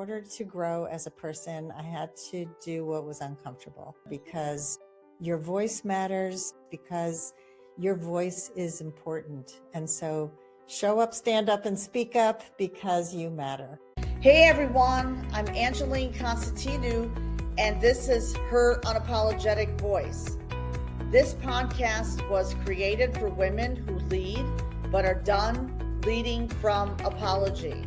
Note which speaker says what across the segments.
Speaker 1: order to grow as a person, I had to do what was uncomfortable because your voice matters, because your voice is important. And so show up, stand up, and speak up because you matter.
Speaker 2: Hey everyone, I'm Angeline Constantinou, and this is Her Unapologetic Voice. This podcast was created for women who lead but are done leading from apology.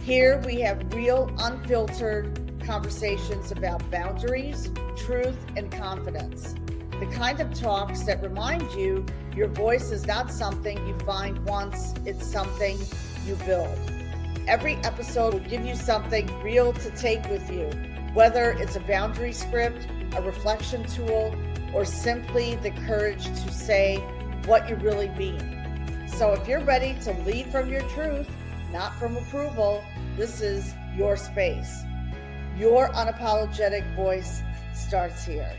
Speaker 2: Here we have real, unfiltered conversations about boundaries, truth, and confidence. The kind of talks that remind you your voice is not something you find once, it's something you build. Every episode will give you something real to take with you, whether it's a boundary script, a reflection tool, or simply the courage to say what you really mean. So if you're ready to lead from your truth, not from approval, this is your space. Your unapologetic voice starts here.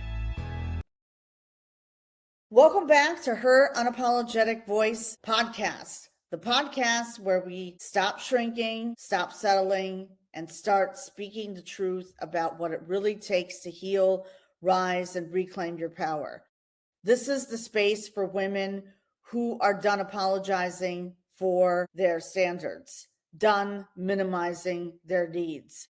Speaker 2: Welcome back to Her Unapologetic Voice podcast, the podcast where we stop shrinking, stop settling, and start speaking the truth about what it really takes to heal, rise, and reclaim your power. This is the space for women who are done apologizing for their standards, done minimizing their needs,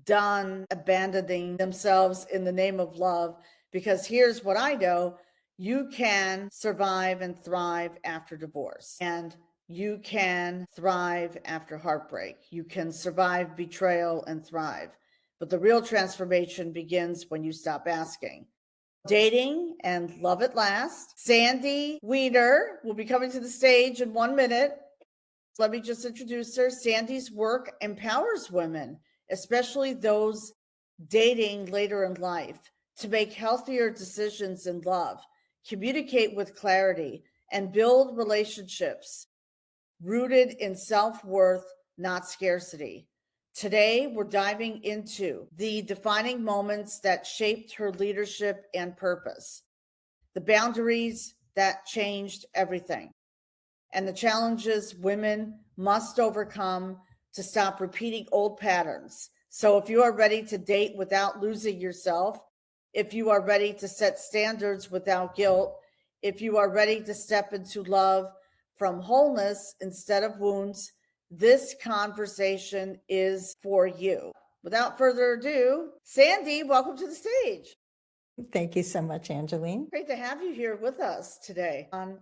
Speaker 2: done abandoning themselves in the name of love. Because here's what I know, you can survive and thrive after divorce, and you can thrive after heartbreak. You can survive betrayal and thrive. But the real transformation begins when you stop asking. Dating and love at last. Sandy Weiner will be coming to the stage in 1 minute. Let me just introduce her. Sandy's work empowers women, especially those dating later in life, to make healthier decisions in love, communicate with clarity, and build relationships rooted in self-worth, not scarcity. Today, we're diving into the defining moments that shaped her leadership and purpose, the boundaries that changed everything, and the challenges women must overcome to stop repeating old patterns. So if you are ready to date without losing yourself, if you are ready to set standards without guilt, if you are ready to step into love from wholeness instead of wounds, this conversation is for you. Without further ado, Sandy, welcome to the stage.
Speaker 1: Thank you so much, Angeline.
Speaker 2: Great to have you here with us today on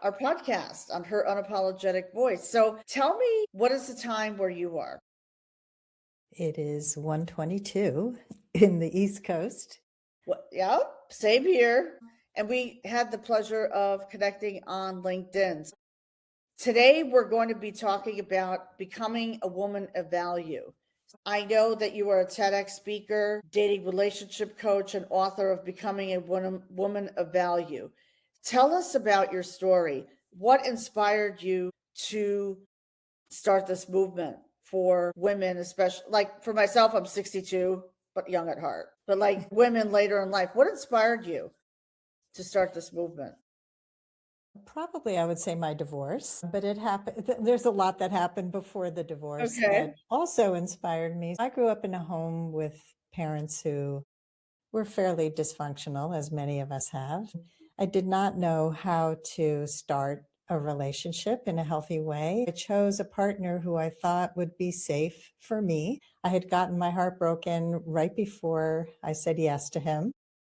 Speaker 2: our podcast on Her Unapologetic Voice. So tell me, what is the time where you are?
Speaker 1: It is 1:22 in the East Coast.
Speaker 2: Yeah, same here. And we had the pleasure of connecting on LinkedIn. Today, we're going to be talking about becoming a woman of value. I know that you are a TEDx speaker, dating relationship coach, and author of Becoming a Woman of Value. Tell us about your story. What inspired you to start this movement for women, especially, like for myself, I'm 62, but young at heart, but like women later in life, what inspired you to start this movement?
Speaker 1: Probably I would say my divorce, but it happened. There's a lot that happened before the divorce that also inspired me. I grew up in a home with parents who were fairly dysfunctional, as many of us have. I did not know how to start a relationship in a healthy way. I chose a partner who I thought would be safe for me. I had gotten my heart broken right before I said yes to him.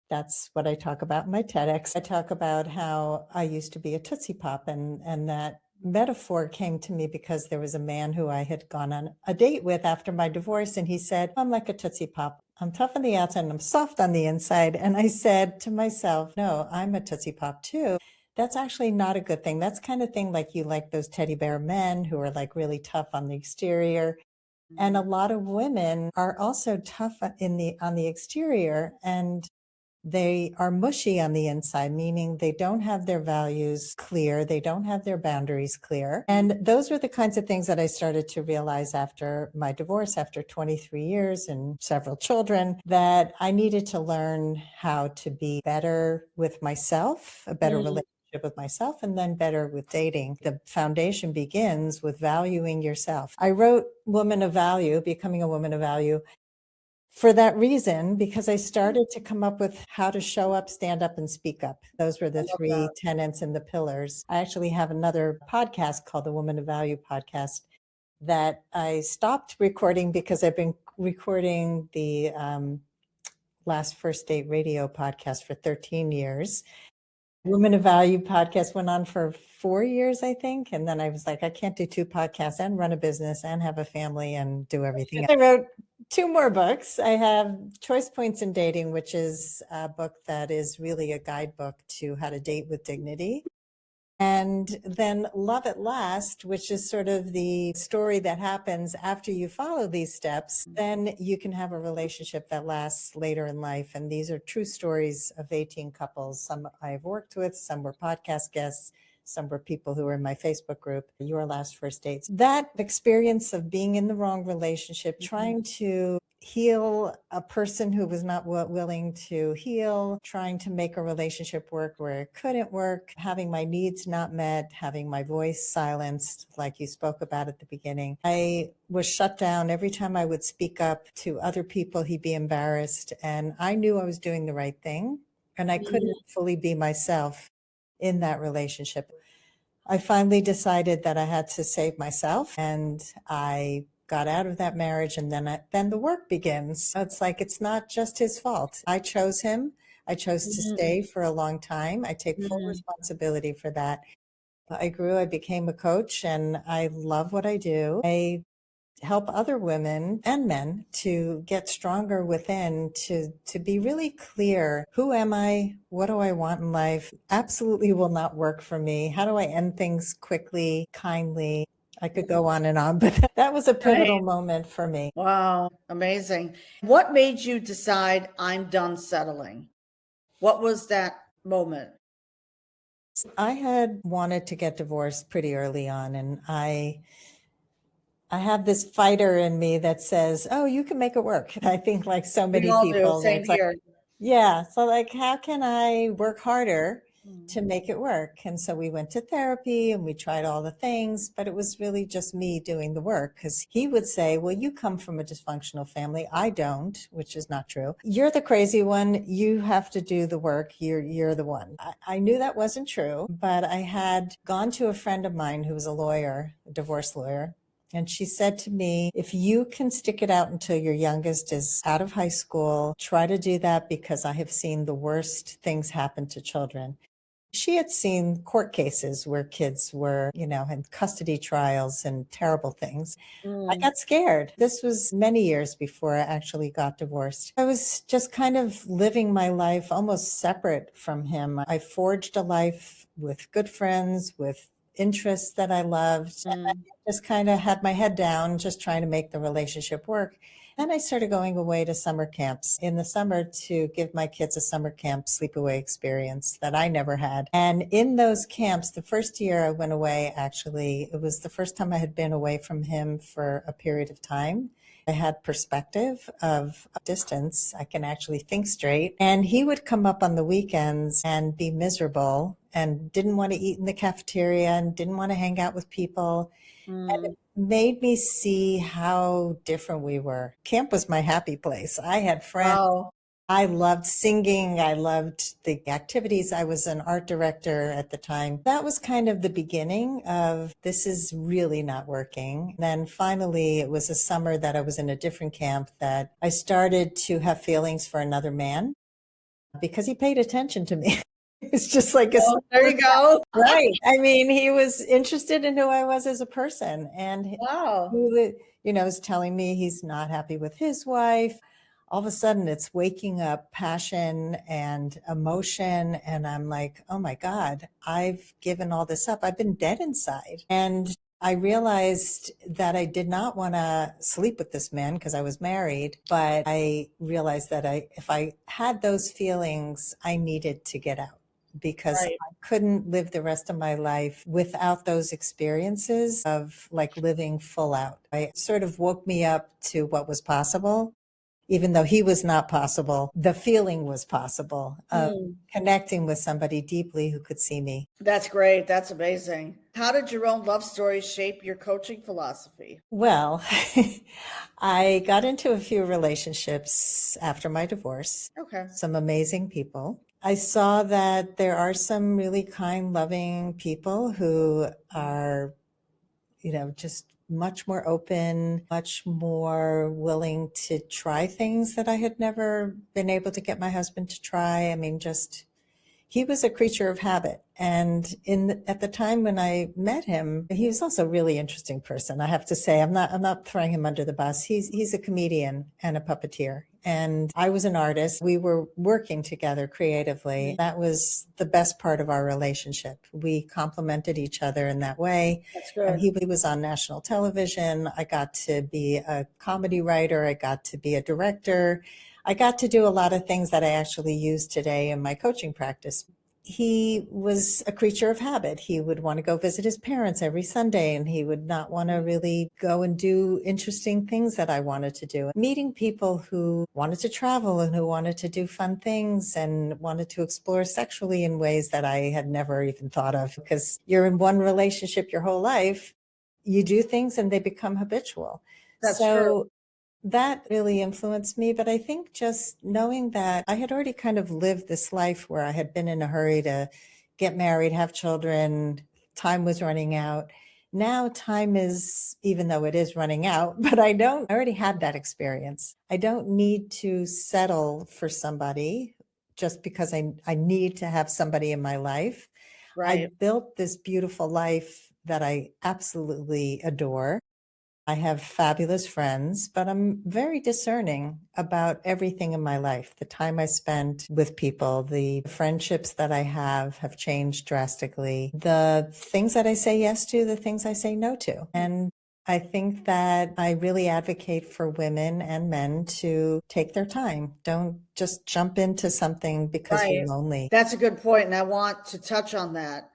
Speaker 1: That's what I talk about in my TEDx. I talk about how I used to be a Tootsie Pop, and that metaphor came to me because there was a man who I had gone on a date with after my divorce, and he said, I'm like a Tootsie Pop. I'm tough on the outside and I'm soft on the inside. And I said to myself, no, I'm a Tootsie Pop too. That's actually not a good thing. That's kind of thing like you like those teddy bear men who are like really tough on the exterior. And a lot of women are also tough on the exterior, and they are mushy on the inside, meaning they don't have their values clear. They don't have their boundaries clear. And those were the kinds of things that I started to realize after my divorce, after 23 years and several children, that I needed to learn how to be better with myself, a better relationship with myself and then better with dating. The foundation begins with valuing yourself. I wrote Woman of Value, Becoming a Woman of Value, for that reason, because I started to come up with how to show up, stand up, and speak up. Those were the three tenets and the pillars. I actually have another podcast called the Woman of Value podcast that I stopped recording because I've been recording the last First Date Radio podcast for 13 years. Women of Value podcast went on for 4 years, I think. And then I was like, I can't do 2 podcasts and run a business and have a family and do everything. I wrote 2 more books. I have Choice Points in Dating, which is a book that is really a guidebook to how to date with dignity. And then Love at Last, which is sort of the story that happens after you follow these steps, then you can have a relationship that lasts later in life. And these are true stories of 18 couples. Some I've worked with, some were podcast guests, some were people who were in my Facebook group, Your Last First Dates. That experience of being in the wrong relationship, trying to heal a person who was not willing to heal, trying to make a relationship work where it couldn't work, having my needs not met, having my voice silenced, like you spoke about at the beginning. I was shut down. Every time I would speak up to other people, he'd be embarrassed. And I knew I was doing the right thing, and I couldn't fully be myself in that relationship. I finally decided that I had to save myself, and I got out of that marriage, and then the work begins. So it's like, it's not just his fault. I chose him. I chose to stay for a long time. I take full responsibility for that. I grew, I became a coach, and I love what I do. I help other women and men to get stronger within, to be really clear. Who am I? What do I want in life? Absolutely will not work for me. How do I end things quickly, kindly? I could go on and on, but that was a pivotal moment for me.
Speaker 2: Wow, amazing. What made you decide I'm done settling? What was that moment?
Speaker 1: I had wanted to get divorced pretty early on, and I have this fighter in me that says, oh, you can make it work. I think like so
Speaker 2: We
Speaker 1: many
Speaker 2: all do.
Speaker 1: people,
Speaker 2: Same
Speaker 1: it's like,
Speaker 2: here.
Speaker 1: yeah. So like, how can I work harder to make it work? And so we went to therapy and we tried all the things, but it was really just me doing the work, because he would say, well, you come from a dysfunctional family. I don't, which is not true. You're the crazy one. You have to do the work. You're the one. I knew that wasn't true, but I had gone to a friend of mine who was a lawyer, a divorce lawyer. And she said to me, if you can stick it out until your youngest is out of high school, try to do that, because I have seen the worst things happen to children. She had seen court cases where kids were, in custody trials and terrible things. I got scared. This was many years before I actually got divorced. I was just kind of living my life almost separate from him. I forged a life with good friends, with interests that I loved. And I just kind of had my head down, just trying to make the relationship work. Then I started going away to summer camps in the summer to give my kids a summer camp sleepaway experience that I never had. And in those camps, the first year I went away, actually, it was the first time I had been away from him for a period of time. I had perspective of distance. I can actually think straight. And he would come up on the weekends and be miserable and didn't want to eat in the cafeteria and didn't want to hang out with people. And it made me see how different we were. Camp was my happy place. I had friends.
Speaker 2: Wow.
Speaker 1: I loved singing. I loved the activities. I was an art director at the time. That was kind of the beginning of, this is really not working. And then finally, it was a summer that I was in a different camp that I started to have feelings for another man because he paid attention to me. It's just like
Speaker 2: there you go.
Speaker 1: Right. I mean, he was interested in who I was as a person, and
Speaker 2: Wow.
Speaker 1: he, is telling me he's not happy with his wife. All of a sudden, it's waking up passion and emotion, and I'm like, oh my God, I've given all this up. I've been dead inside, and I realized that I did not want to sleep with this man because I was married, but I realized that if I had those feelings, I needed to get out, because I couldn't live the rest of my life without those experiences of like living full out. It sort of woke me up to what was possible. even though he was not possible, the feeling was possible of connecting with somebody deeply who could see me.
Speaker 2: That's great. That's amazing. How did your own love story shape your coaching philosophy?
Speaker 1: Well, I got into a few relationships after my divorce,
Speaker 2: Okay.
Speaker 1: some amazing people. I saw that there are some really kind, loving people who are, just much more open, much more willing to try things that I had never been able to get my husband to try. I mean, just he was a creature of habit. And at the time when I met him, he was also a really interesting person. I have to say, I'm not throwing him under the bus. He's a comedian and a puppeteer. And I was an artist. We were working together creatively. That was the best part of our relationship. We complemented each other in that way.
Speaker 2: That's
Speaker 1: And
Speaker 2: good.
Speaker 1: he was on national television. I got to be a comedy writer. I got to be a director. I got to do a lot of things that I actually use today in my coaching practice. He was a creature of habit. He would want to go visit his parents every Sunday, and he would not want to really go and do interesting things that I wanted to do. Meeting people who wanted to travel and who wanted to do fun things and wanted to explore sexually in ways that I had never even thought of, because you're in one relationship your whole life. You do things and they become habitual.
Speaker 2: That's true.
Speaker 1: So that really influenced me. But I think just knowing that I had already kind of lived this life where I had been in a hurry to get married, have children, time was running out. Now time is, even though it is running out, but I already had that experience. I don't need to settle for somebody just because I need to have somebody in my life. I
Speaker 2: Right.
Speaker 1: built this beautiful life that I absolutely adore. I have fabulous friends, but I'm very discerning about everything in my life. The time I spent with people, the friendships that I have changed drastically. The things that I say yes to, the things I say no to. And I think that I really advocate for women and men to take their time. Don't just jump into something because you're
Speaker 2: Right.
Speaker 1: lonely.
Speaker 2: That's a good point, and I want to touch on that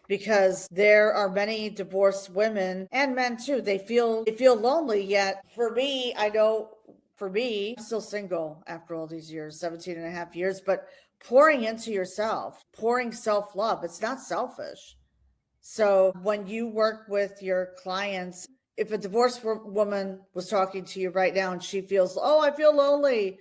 Speaker 2: because there are many divorced women and men too. They feel lonely, yet for me, I know for me, I'm still single after all these years, 17 and a half years, but pouring into yourself, pouring self-love, it's not selfish. So when you work with your clients, if a divorced woman was talking to you right now and she feels, oh, I feel lonely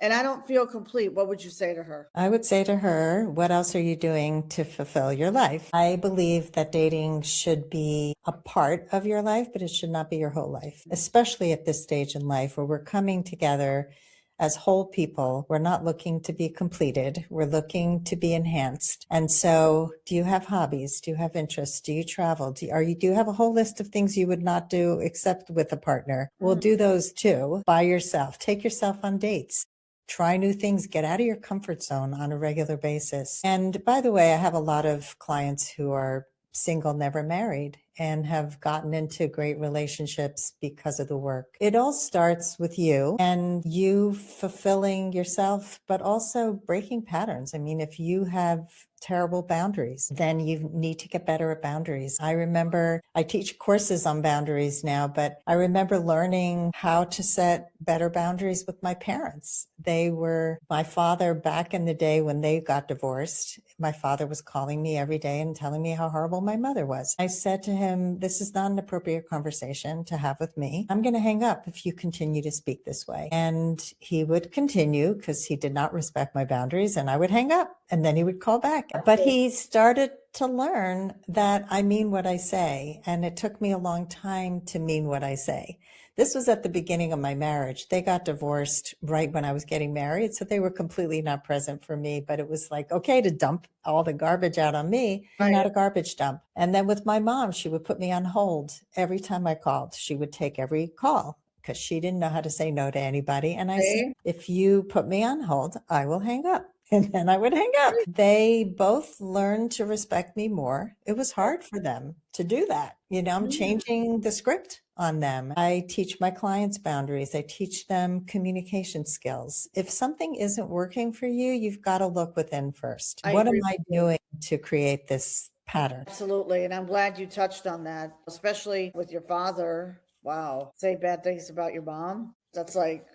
Speaker 2: and I don't feel complete, what would you say to her?
Speaker 1: I would say to her, what else are you doing to fulfill your life? I believe that dating should be a part of your life, but it should not be your whole life, especially at this stage in life where we're coming together as whole people. We're not looking to be completed. We're looking to be enhanced. And so, do you have hobbies? Do you have interests? Do you travel? Do you have a whole list of things you would not do except with a partner? Well, do those too by yourself. Take yourself on dates. Try new things, get out of your comfort zone on a regular basis. And by the way, I have a lot of clients who are single, never married, and have gotten into great relationships because of the work. It all starts with you and you fulfilling yourself, but also breaking patterns. I mean, if you have terrible boundaries, then you need to get better at boundaries. I remember I teach courses on boundaries now, but I remember learning how to set better boundaries with my parents. They were my father back in the day when they got divorced. My father was calling me every day and telling me how horrible my mother was. I said to him, this is not an appropriate conversation to have with me. I'm going to hang up if you continue to speak this way. And he would continue because he did not respect my boundaries, and I would hang up and then he would call back. But he started to learn that I mean what I say. And it took me a long time to mean what I say. This was at the beginning of my marriage. They got divorced right when I was getting married. So they were completely not present for me, but it was like, okay, to dump all the garbage out on me. I'm not a garbage dump. And then with my mom, she would put me on hold every time I called. She would take every call because she didn't know how to say no to anybody. And I said,
Speaker 2: Okay.
Speaker 1: if you put me on hold, I will hang up. And then I would hang up. They both learned to respect me more. It was hard for them to do that. I'm changing the script on them. I teach my clients boundaries. I teach them communication skills. If something isn't working for you, you've got to look within first.
Speaker 2: I
Speaker 1: What am
Speaker 2: agree
Speaker 1: I
Speaker 2: with you.
Speaker 1: doing to create this pattern?
Speaker 2: Absolutely. And I'm glad you touched on that, especially with your father. Wow. Say bad things about your mom. That's like,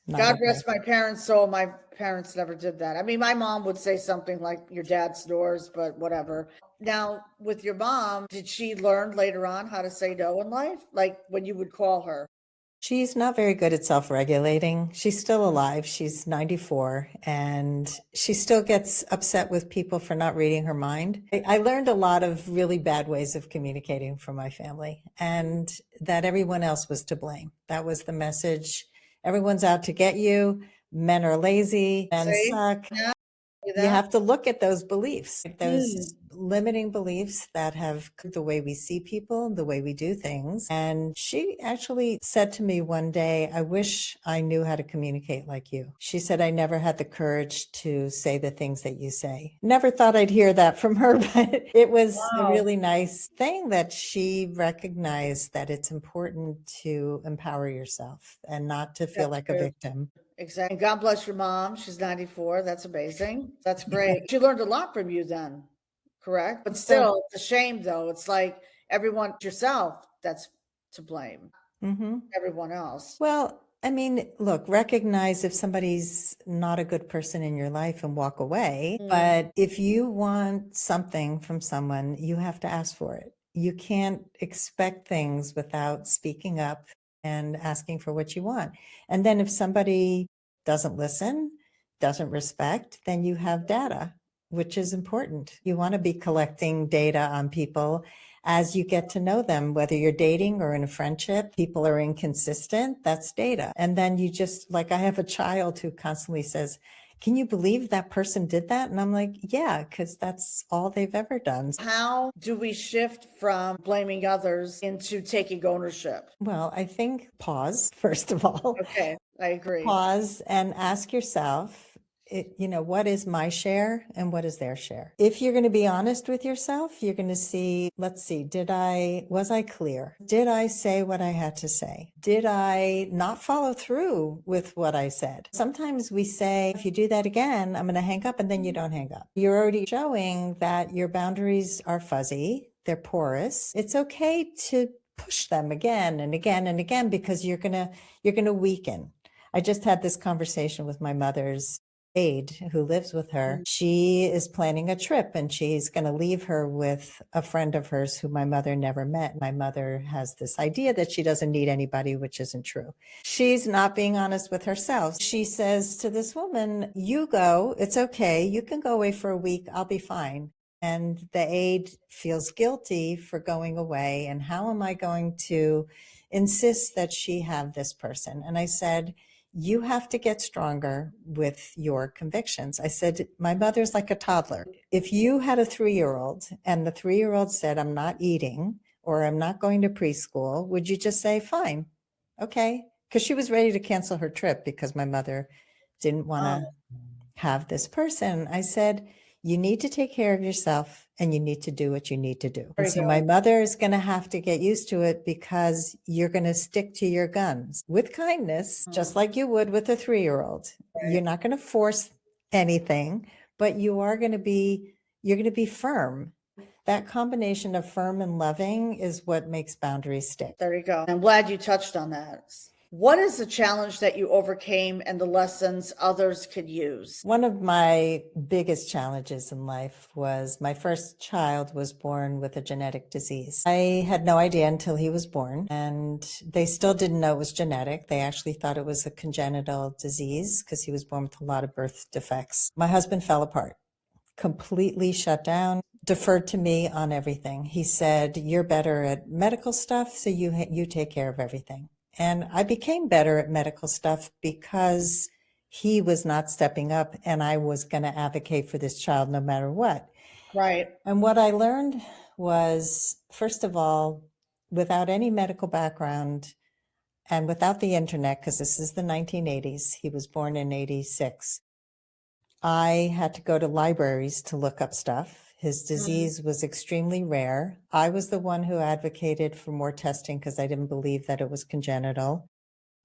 Speaker 1: not
Speaker 2: God
Speaker 1: okay.
Speaker 2: rest my parents' soul. My parents never did that. I mean, my mom would say something like, your dad snores, but whatever. Now, with your mom, did she learn later on how to say no in life? Like when you would call her?
Speaker 1: She's not very good at self-regulating. She's still alive. She's 94 and she still gets upset with people for not reading her mind. I learned a lot of really bad ways of communicating from my family and that everyone else was to blame. That was the message. Everyone's out to get you. Men are lazy, men
Speaker 2: See?
Speaker 1: suck.
Speaker 2: Yeah,
Speaker 1: You have to look at those beliefs, those
Speaker 2: Mm.
Speaker 1: limiting beliefs that have the way we see people, the way we do things. And she actually said to me one day, I wish I knew how to communicate like you. She said, I never had the courage to say the things that you say. Never thought I'd hear that from her, but it was a
Speaker 2: Wow.
Speaker 1: really nice thing that she recognized that it's important to empower yourself and not to feel
Speaker 2: That's
Speaker 1: like a
Speaker 2: good.
Speaker 1: victim.
Speaker 2: Exactly. And God bless your mom. She's 94. That's amazing. That's great. She learned a lot from you then, correct? But
Speaker 1: So,
Speaker 2: still, it's a shame though. It's like everyone, yourself, that's to blame.
Speaker 1: mhm.
Speaker 2: Everyone else.
Speaker 1: Well, I mean, look, recognize if somebody's not a good person in your life and walk away.
Speaker 2: Mm.
Speaker 1: But if you want something from someone, you have to ask for it. You can't expect things without speaking up and asking for what you want. And then if somebody doesn't listen, doesn't respect, then you have data, which is important. You want to be collecting data on people as you get to know them, whether you're dating or in a friendship, people are inconsistent, that's data. And then you just, like, I have a child who constantly says, can you believe that person did that? And I'm like, yeah, because that's all they've ever done.
Speaker 2: How do we shift from blaming others into taking ownership?
Speaker 1: Well, I think pause, first of all.
Speaker 2: Okay, I agree.
Speaker 1: Pause and ask yourself, what is my share and what is their share? If you're going to be honest with yourself, you're going to see, let's see, was I clear? Did I say what I had to say? Did I not follow through with what I said? Sometimes we say, if you do that again, I'm going to hang up, and then you don't hang up. You're already showing that your boundaries are fuzzy. They're porous. It's okay to push them again and again and again, because you're going to weaken. I just had this conversation with my mother's aide who lives with her. She is planning a trip and she's going to leave her with a friend of hers who my mother never met. My mother has this idea that she doesn't need anybody, which isn't true. She's not being honest with herself. She says to this woman, you go, it's okay. You can go away for a week. I'll be fine. And the aide feels guilty for going away. And how am I going to insist that she have this person? And I said, you have to get stronger with your convictions. I said, my mother's like a toddler. If you had a 3-year-old and the 3-year-old said, I'm not eating or I'm not going to preschool, would you just say, fine, okay? Because she was ready to cancel her trip because my mother didn't want to have this person. I said, you need to take care of yourself and you need to do what you need to do. And so my mother is going to have to get used to it, because you're going to stick to your guns with kindness, just like you would with a 3-year-old. You're not going to force anything, but you're going to be firm. That combination of firm and loving is what makes boundaries stick.
Speaker 2: There you go. I'm glad you touched on that. What is the challenge that you overcame and the lessons others could use?
Speaker 1: One of my biggest challenges in life was my first child was born with a genetic disease. I had no idea until he was born, and they still didn't know it was genetic. They actually thought it was a congenital disease because he was born with a lot of birth defects. My husband fell apart, completely shut down, deferred to me on everything. He said, you're better at medical stuff, so you take care of everything. And I became better at medical stuff because he was not stepping up and I was going to advocate for this child no matter what.
Speaker 2: Right.
Speaker 1: And what I learned was, first of all, without any medical background and without the internet, because this is the 1980s, he was born in 86. I had to go to libraries to look up stuff. His disease was extremely rare. I was the one who advocated for more testing because I didn't believe that it was congenital.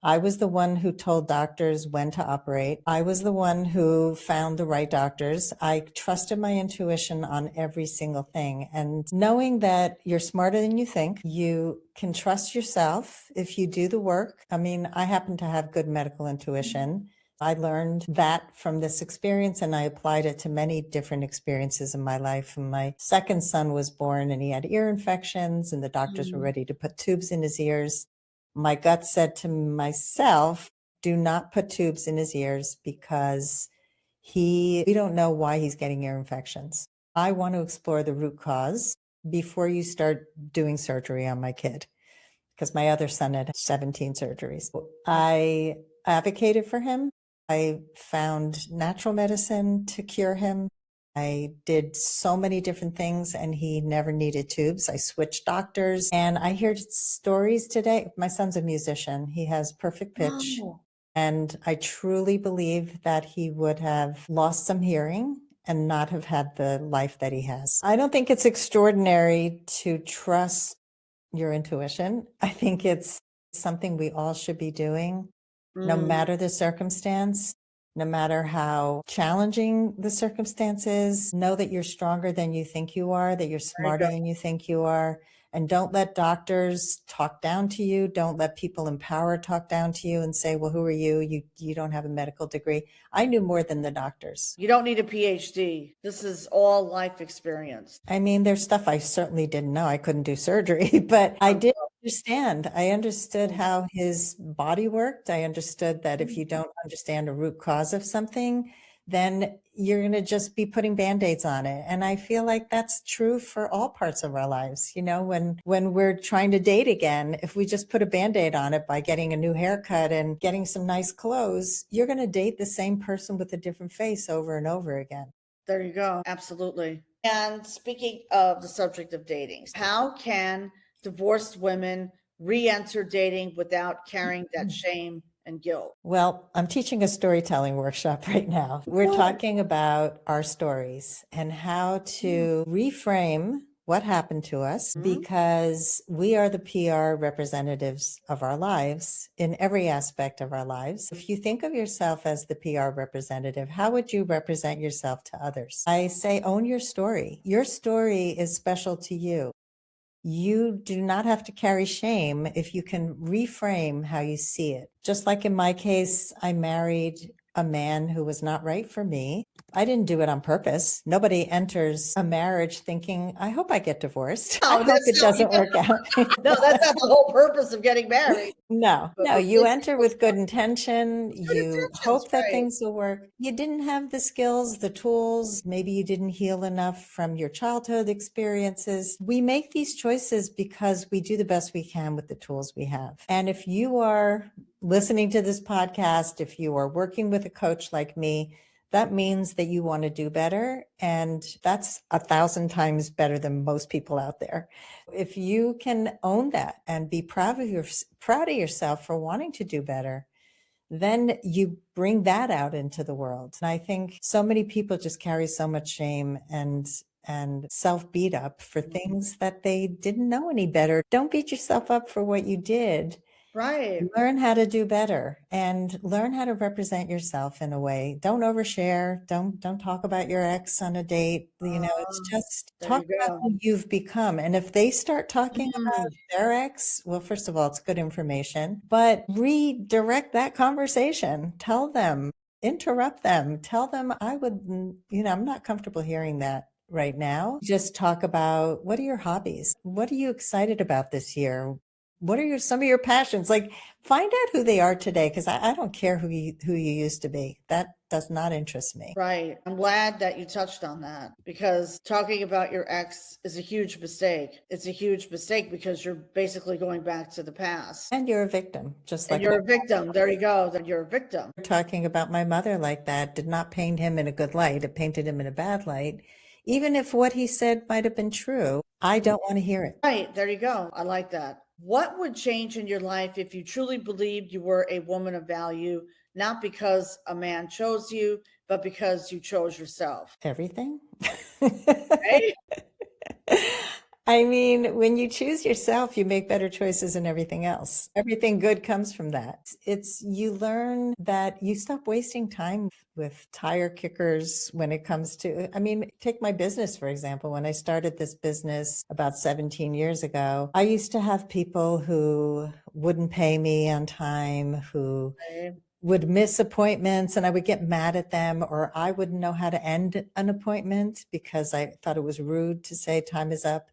Speaker 1: I was the one who told doctors when to operate. I was the one who found the right doctors. I trusted my intuition on every single thing. And knowing that you're smarter than you think, you can trust yourself if you do the work. I mean, I happen to have good medical intuition. I learned that from this experience and I applied it to many different experiences in my life. And my second son was born and he had ear infections and the doctors were ready to put tubes in his ears. My gut said to myself, do not put tubes in his ears because we don't know why he's getting ear infections. I want to explore the root cause before you start doing surgery on my kid, because my other son had 17 surgeries. I advocated for him. I found natural medicine to cure him. I did so many different things and he never needed tubes. I switched doctors and I hear stories today. My son's a musician. He has perfect pitch.
Speaker 2: Oh,
Speaker 1: And I truly believe that he would have lost some hearing and not have had the life that he has. I don't think it's extraordinary to trust your intuition. I think it's something we all should be doing, no matter the circumstance, no matter how challenging the circumstances. Know that you're stronger than you think you are, that you're smarter than you think you are. And don't let doctors talk down to you. Don't let people in power talk down to you and say, well, who are you? You don't have a medical degree. I knew more than the doctors.
Speaker 2: You don't need a PhD. This is all life experience.
Speaker 1: I mean, there's stuff I certainly didn't know. I couldn't do surgery, but I did understand. I understood how his body worked. I understood that if you don't understand a root cause of something, then you're going to just be putting Band-Aids on it. And I feel like that's true for all parts of our lives. You know, when we're trying to date again, if we just put a Band-Aid on it by getting a new haircut and getting some nice clothes, you're going to date the same person with a different face over and over again.
Speaker 2: There you go. Absolutely. And speaking of the subject of dating, how can divorced women re-enter dating without carrying that shame and guilt?
Speaker 1: Well, I'm teaching a storytelling workshop right now. We're talking about our stories and how to reframe what happened to us because we are the PR representatives of our lives in every aspect of our lives. If you think of yourself as the PR representative, how would you represent yourself to others? I say, own your story. Your story is special to you. You do not have to carry shame if you can reframe how you see it. Just like in my case, I married a man who was not right for me. I didn't do it on purpose. Nobody enters a marriage thinking, I hope I get divorced. I hope it doesn't work out.
Speaker 2: No, that's not the whole purpose of getting married.
Speaker 1: No, you enter with good intention. You hope that things will work. You didn't have the skills, the tools. Maybe you didn't heal enough from your childhood experiences. We make these choices because we do the best we can with the tools we have. And if you are listening to this podcast, if you are working with a coach like me, that means that you want to do better. And that's 1,000 times better than most people out there. If you can own that and be proud of yourself for wanting to do better, then you bring that out into the world. And I think so many people just carry so much shame and self beat up for things that they didn't know any better. Don't beat yourself up for what you did.
Speaker 2: Right.
Speaker 1: Learn how to do better and learn how to represent yourself in a way. Don't overshare. Don't talk about your ex on a date. You know, it's just talk about who you've become. And if they start talking about their ex, well, first of all, it's good information, but redirect that conversation. Tell them, interrupt them, tell them I'm not comfortable hearing that right now. Just talk about, what are your hobbies? What are you excited about this year? What are some of your passions? Like, find out who they are today, because I don't care who you used to be. That does not interest me.
Speaker 2: Right. I'm glad that you touched on that, because talking about your ex is a huge mistake. It's a huge mistake because you're basically going back to the past.
Speaker 1: And you're a victim, just like
Speaker 2: you're a victim. There you go. That you're a victim.
Speaker 1: Talking about my mother like that did not paint him in a good light. It painted him in a bad light. Even if what he said might have been true, I don't want to hear it.
Speaker 2: Right. There you go. I like that. What would change in your life if you truly believed you were a woman of value, not because a man chose you, but because you chose yourself?
Speaker 1: Everything.
Speaker 2: Right?
Speaker 1: I mean, when you choose yourself, you make better choices in everything else. Everything good comes from that. You learn that you stop wasting time with tire kickers when it comes to, I mean, take my business, for example. When I started this business about 17 years ago, I used to have people who wouldn't pay me on time, who
Speaker 2: Right.
Speaker 1: would miss appointments, and I would get mad at them, or I wouldn't know how to end an appointment because I thought it was rude to say time is up.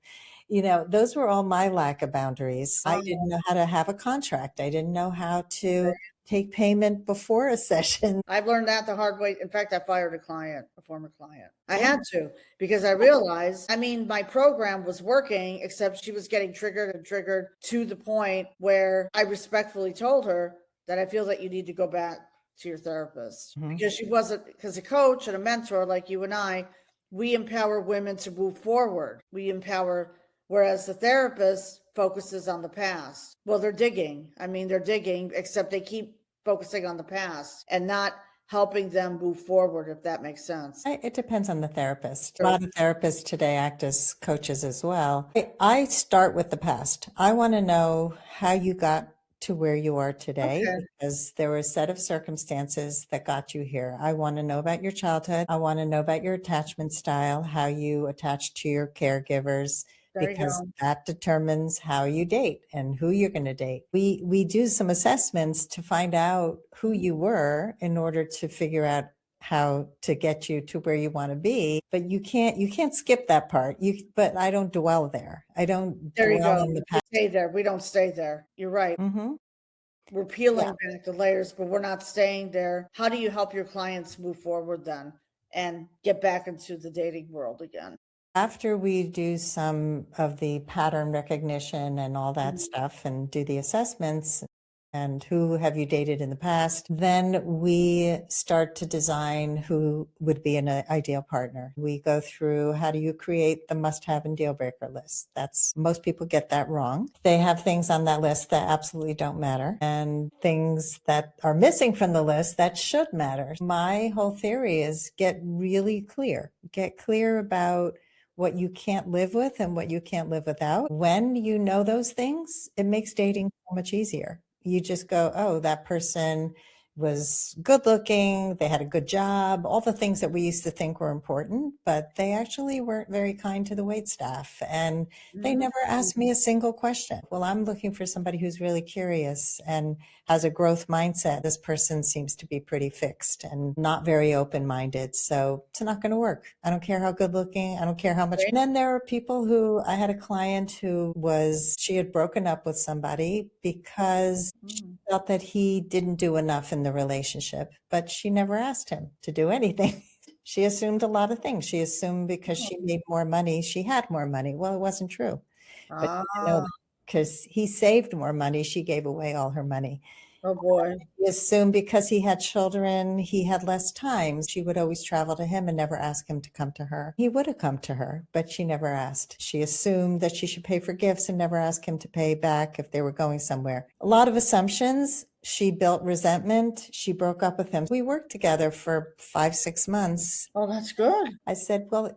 Speaker 1: Those were all my lack of boundaries. I didn't know how to have a contract. I didn't know how to take payment before a session.
Speaker 2: I've learned that the hard way. In fact, I fired a former client. I
Speaker 1: Yeah.
Speaker 2: had to, because I realized, I mean, my program was working, except she was getting triggered and triggered to the point where I respectfully told her that I feel that you need to go back to your therapist, because she wasn't, because a coach and a mentor like you and I, we empower women to move forward. We empower, whereas the therapist focuses on the past. Well, they're digging. I mean, they're digging, except they keep focusing on the past and not helping them move forward, if that makes sense.
Speaker 1: It depends on the therapist. A lot of therapists today act as coaches as well. I start with the past. I want to know how you got to where you are today,
Speaker 2: Okay.
Speaker 1: because there were a set of circumstances that got you here. I want to know about your childhood. I want to know about your attachment style, how you attach to your caregivers,
Speaker 2: There you
Speaker 1: because
Speaker 2: go.
Speaker 1: that determines how you date and who you're going to date. We do some assessments to find out who you were in order to figure out how to get you to where you want to be, but you can't skip that part. But I don't dwell there. I don't
Speaker 2: There you
Speaker 1: dwell
Speaker 2: go.
Speaker 1: in the
Speaker 2: We
Speaker 1: past.
Speaker 2: stay there. We don't stay there. You're right.
Speaker 1: Hmm.
Speaker 2: We're
Speaker 1: Yeah.
Speaker 2: peeling back the layers, but we're not staying there. How do you help your clients move forward then and get back into the dating world again?
Speaker 1: After we do some of the pattern recognition and all that stuff and do the assessments and who have you dated in the past, then we start to design who would be an ideal partner. We go through, how do you create the must-have and deal breaker list? Most people get that wrong. They have things on that list that absolutely don't matter, and things that are missing from the list that should matter. My whole theory is get really clear. Get clear about what you can't live with and what you can't live without. When you know those things, it makes dating so much easier. You just go, oh, that person was good looking, they had a good job, all the things that we used to think were important, but they actually weren't very kind to the wait staff. And they never asked me a single question. Well, I'm looking for somebody who's really curious and has a growth mindset. This person seems to be pretty fixed and not very open-minded. So it's not going to work. I don't care how good looking. I don't care how much. And then there are people who, I had a client she had broken up with somebody because she felt that he didn't do enough in the relationship, but she never asked him to do anything. She assumed a lot of things. She assumed because she made more money, she had more money. Well, it wasn't true. But
Speaker 2: Ah,
Speaker 1: I know that because he saved more money, she gave away all her money.
Speaker 2: oh boy.
Speaker 1: She assumed because he had children, he had less time. She would always travel to him and never ask him to come to her. He would have come to her, but she never asked. She assumed that she should pay for gifts and never ask him to pay back if they were going somewhere. A lot of assumptions. She built resentment. She broke up with him. We worked together for 5-6 months.
Speaker 2: Oh, that's good.
Speaker 1: I said, well,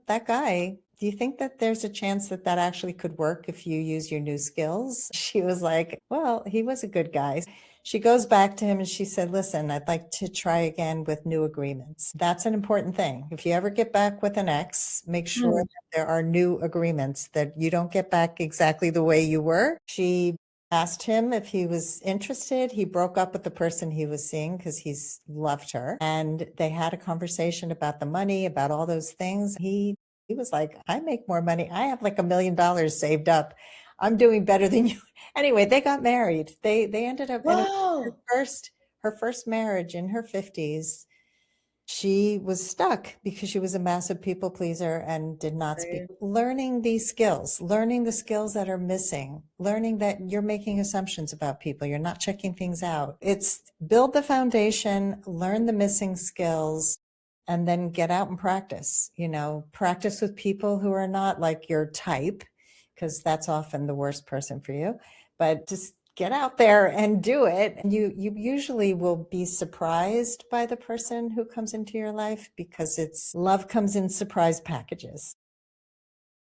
Speaker 1: that guy, do you think that there's a chance that that actually could work if you use your new skills? She was like, well, he was a good guy. She goes back to him and she said, listen, I'd like to try again with new agreements. That's an important thing. If you ever get back with an ex, make sure that there are new agreements, that you don't get back exactly the way you were. She asked him if he was interested. He broke up with the person he was seeing because he's loved her. And they had a conversation about the money, about all those things. He was like, I make more money. I have like $1 million saved up. I'm doing better than you. Anyway, they got married. They ended up in
Speaker 2: Wow.
Speaker 1: her first marriage in her 50s. She was stuck because she was a massive people pleaser and did not speak. Learning these skills, learning the skills that are missing, learning that you're making assumptions about people, you're not checking things out. It's build the foundation, learn the missing skills, and then get out and practice. Practice with people who are not like your type, because that's often the worst person for you. But just get out there and do it. And you usually will be surprised by the person who comes into your life, because love comes in surprise packages.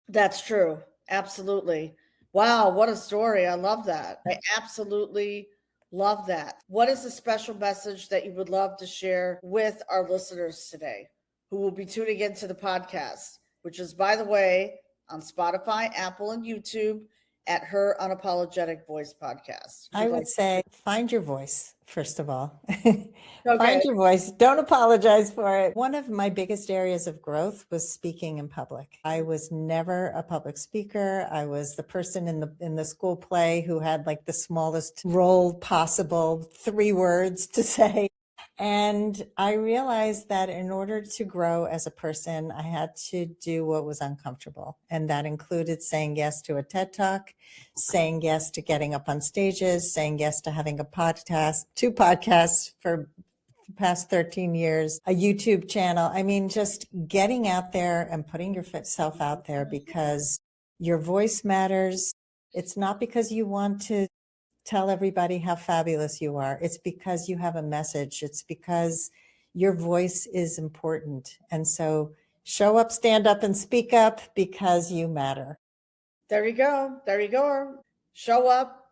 Speaker 2: That's true. Absolutely. Wow, what a story. I love that. I absolutely love that. What is the special message that you would love to share with our listeners today who will be tuning into the podcast, which is, by the way, on Spotify, Apple, and YouTube at Her Unapologetic Voice podcast?
Speaker 1: I would say find your voice, first of all.
Speaker 2: Okay.
Speaker 1: Find your voice. Don't apologize for it. One of my biggest areas of growth was speaking in public. I was never a public speaker. I was the person in the school play who had like the smallest role possible, 3 words to say. And I realized that in order to grow as a person, I had to do what was uncomfortable. And that included saying yes to a TED Talk, saying yes to getting up on stages, saying yes to having a podcast, 2 podcasts for the past 13 years, a YouTube channel. I mean, just getting out there and putting yourself out there because your voice matters. It's not because you want to tell everybody how fabulous you are. It's because you have a message. It's because your voice is important. And so show up, stand up, and speak up because you matter.
Speaker 2: There you go. There you go. Show up,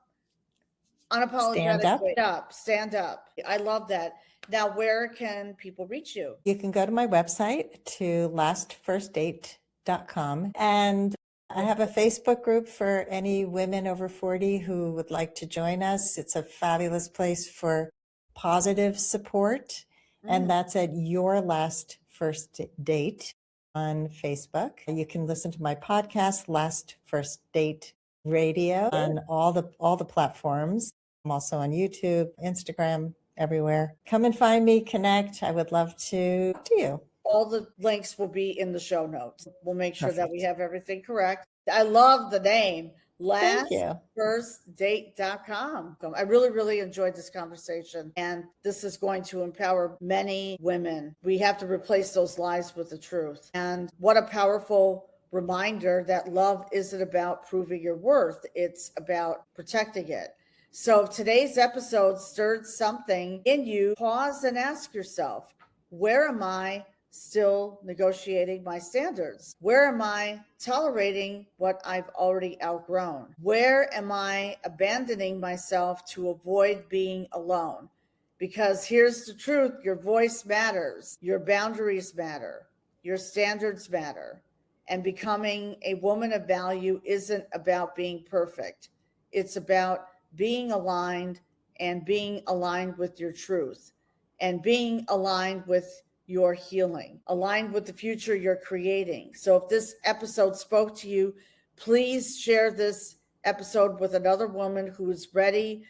Speaker 2: unapologetic, stand up. I love that. Now, where can people reach you?
Speaker 1: You can go to my website to lastfirstdate.com, and I have a Facebook group for any women over 40 who would like to join us. It's a fabulous place for positive support. And that's at Your Last First Date on Facebook. You can listen to my podcast, Last First Date Radio, on all the platforms. I'm also on YouTube, Instagram, everywhere. Come and find me, connect. I would love to talk to you.
Speaker 2: All the links will be in the show notes. We'll make sure that we have everything correct. I love the name, lastfirstdate.com. I really, really enjoyed this conversation, and this is going to empower many women. We have to replace those lies with the truth. And what a powerful reminder that love isn't about proving your worth. It's about protecting it. So if today's episode stirred something in you, pause and ask yourself, where am I still negotiating my standards? Where am I tolerating what I've already outgrown? Where am I abandoning myself to avoid being alone? Because here's the truth, your voice matters, your boundaries matter, your standards matter. And becoming a woman of value isn't about being perfect. It's about being aligned and being aligned with your truth and being aligned with your healing, aligned with the future you're creating. So if this episode spoke to you, please share this episode with another woman who's ready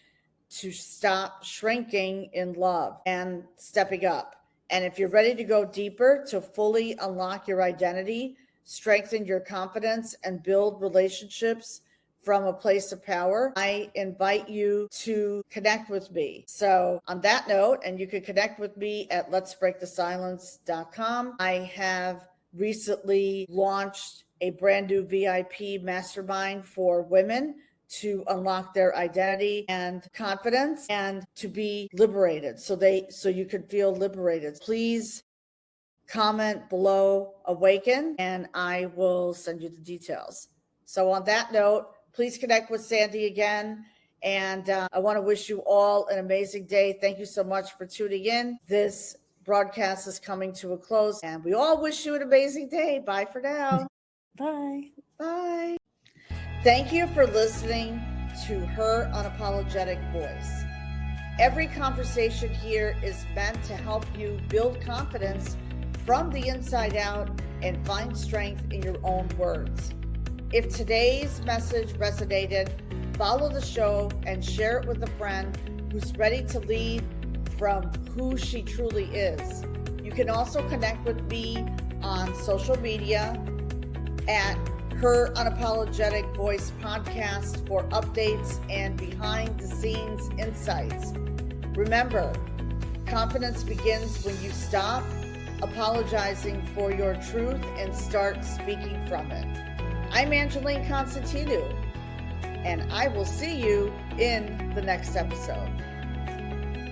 Speaker 2: to stop shrinking in love and stepping up. And if you're ready to go deeper to fully unlock your identity, strengthen your confidence, and build relationships from a place of power, I invite you to connect with me. So on that note, and you can connect with me at letsbreakthesilence.com. I have recently launched a brand new VIP mastermind for women to unlock their identity and confidence and to be liberated so you can feel liberated. Please comment below awaken and I will send you the details. So on that note, please connect with Sandy again. And I want to wish you all an amazing day. Thank you so much for tuning in. This broadcast is coming to a close, and we all wish you an amazing day. Bye for now.
Speaker 1: Bye.
Speaker 2: Bye. Thank you for listening to Her Unapologetic Voice. Every conversation here is meant to help you build confidence from the inside out and find strength in your own words. If today's message resonated, follow the show and share it with a friend who's ready to lead from who she truly is. You can also connect with me on social media at Her Unapologetic Voice podcast for updates and behind the scenes insights. Remember, confidence begins when you stop apologizing for your truth and start speaking from it. I'm Angeline Constantinou, and I will see you in the next episode.